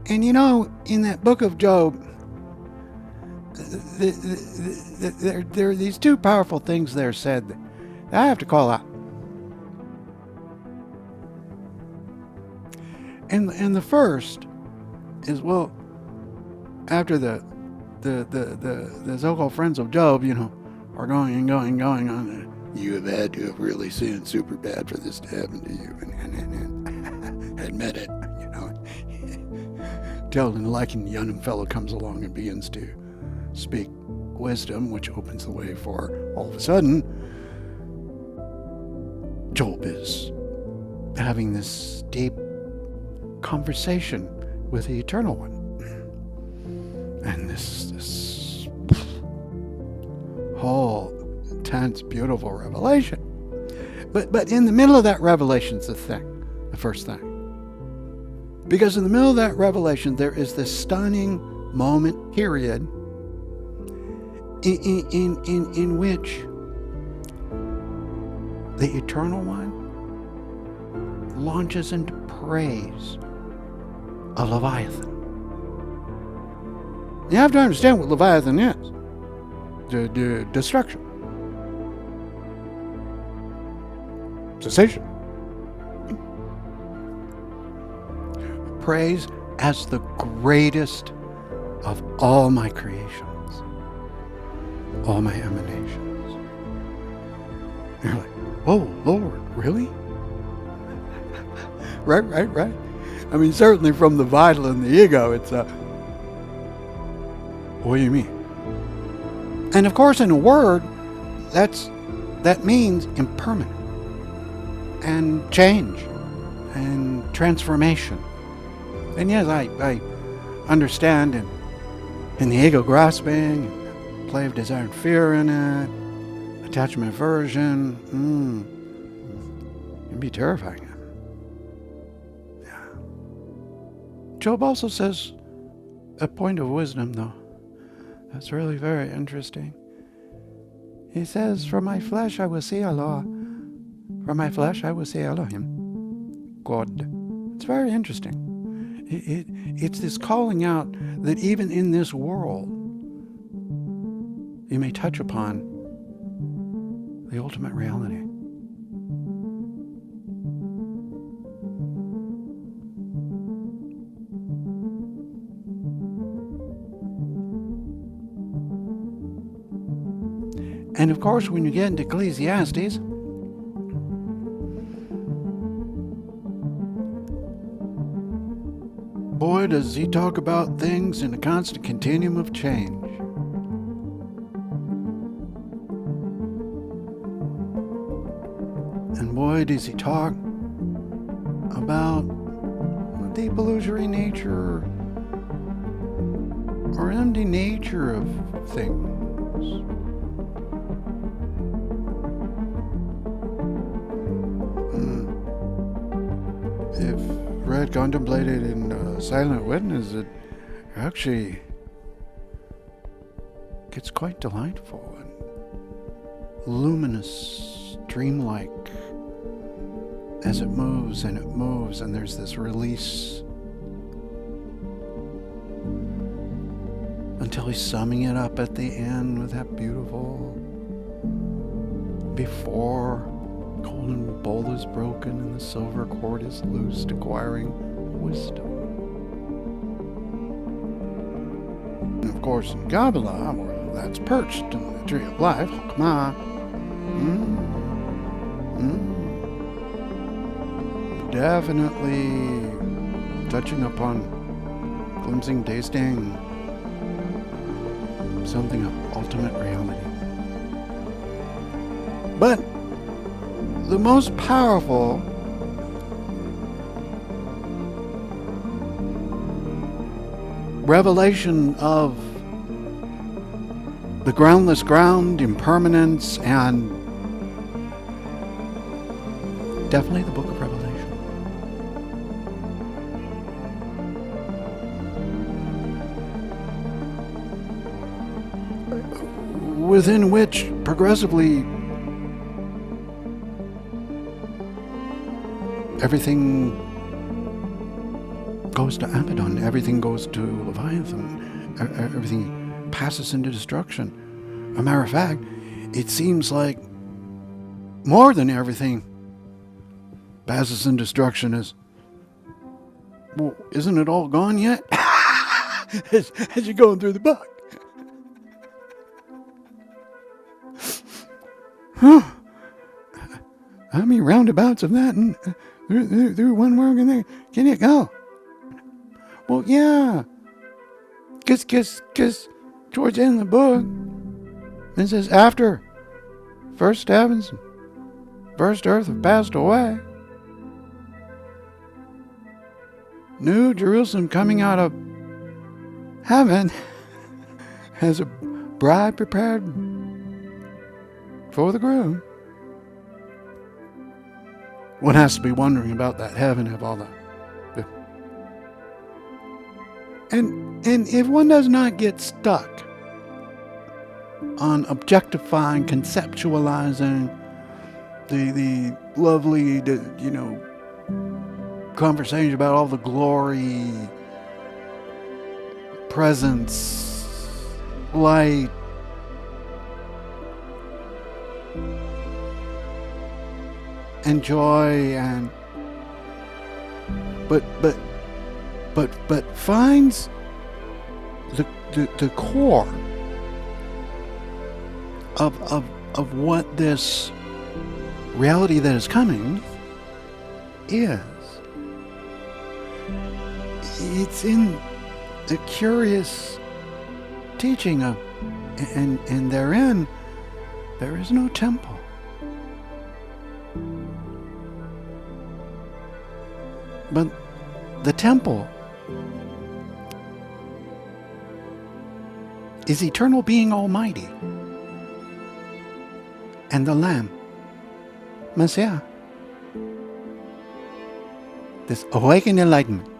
And in that book of Job, there are these two powerful things there said that I have to call out. And the first is, well, after the so-called friends of Job, are going on. You have had to have really sinned super bad for this to happen to you, and admit it. Till an enlightened young fellow comes along and begins to speak wisdom, which opens the way for, all of a sudden, Job is having this deep conversation with the Eternal One. And this whole intense, beautiful revelation. But in the middle of that revelation is the first thing. Because in the middle of that revelation, there is this stunning moment, period, in which the Eternal One launches into praise of Leviathan. You have to understand what Leviathan is. The destruction. Cessation. Praise as the greatest of all my creations, all my emanations. You're like, oh, Lord, really? Right. I mean, certainly from the vital and the ego, it's what do you mean? And of course, in a word, that means impermanent and change and transformation. And yes, I understand in the ego grasping, play of desire and fear in it, attachment aversion, it can be terrifying. Yeah. Job also says a point of wisdom, though. That's really very interesting. He says, from my flesh I will see Allah. From my flesh I will see Elohim. God. It's very interesting. It's this calling out that even in this world, you may touch upon the ultimate reality. And of course, when you get into Ecclesiastes, boy, does he talk about things in a constant continuum of change. And boy, does he talk about the deep illusory nature or empty nature of things. If read, contemplated in Silent Witness, it actually gets quite delightful and luminous, dreamlike as it moves, and there's this release until he's summing it up at the end with that beautiful before golden bowl is broken and the silver cord is loosed, acquiring wisdom. And of course, in Kabbalah, where that's perched in the tree of life, Chokmah, definitely touching upon, glimpsing, tasting something of ultimate reality. But the most powerful revelation of the groundless ground, impermanence, and definitely the book of Revelation. Within which progressively everything goes to Abaddon, everything goes to Leviathan, everything passes into destruction. As a matter of fact, it seems like more than everything passes in destruction is, well, isn't it all gone yet? as you're going through the book. How many roundabouts of that and through one world can it go? Well, yeah. Because towards the end of the book, it says, after first heavens and first earth have passed away, New Jerusalem coming out of heaven has a bride prepared for the groom. One has to be wondering about that heaven of all the... And if one does not get stuck on objectifying, conceptualizing the lovely, conversation about all the glory, presence, light, and joy, and but finds the core of what this reality that is coming is. It's in the curious teaching of, and therein there is no temple. But the temple is eternal being Almighty and the Lamb, Messiah. This awakened enlightenment.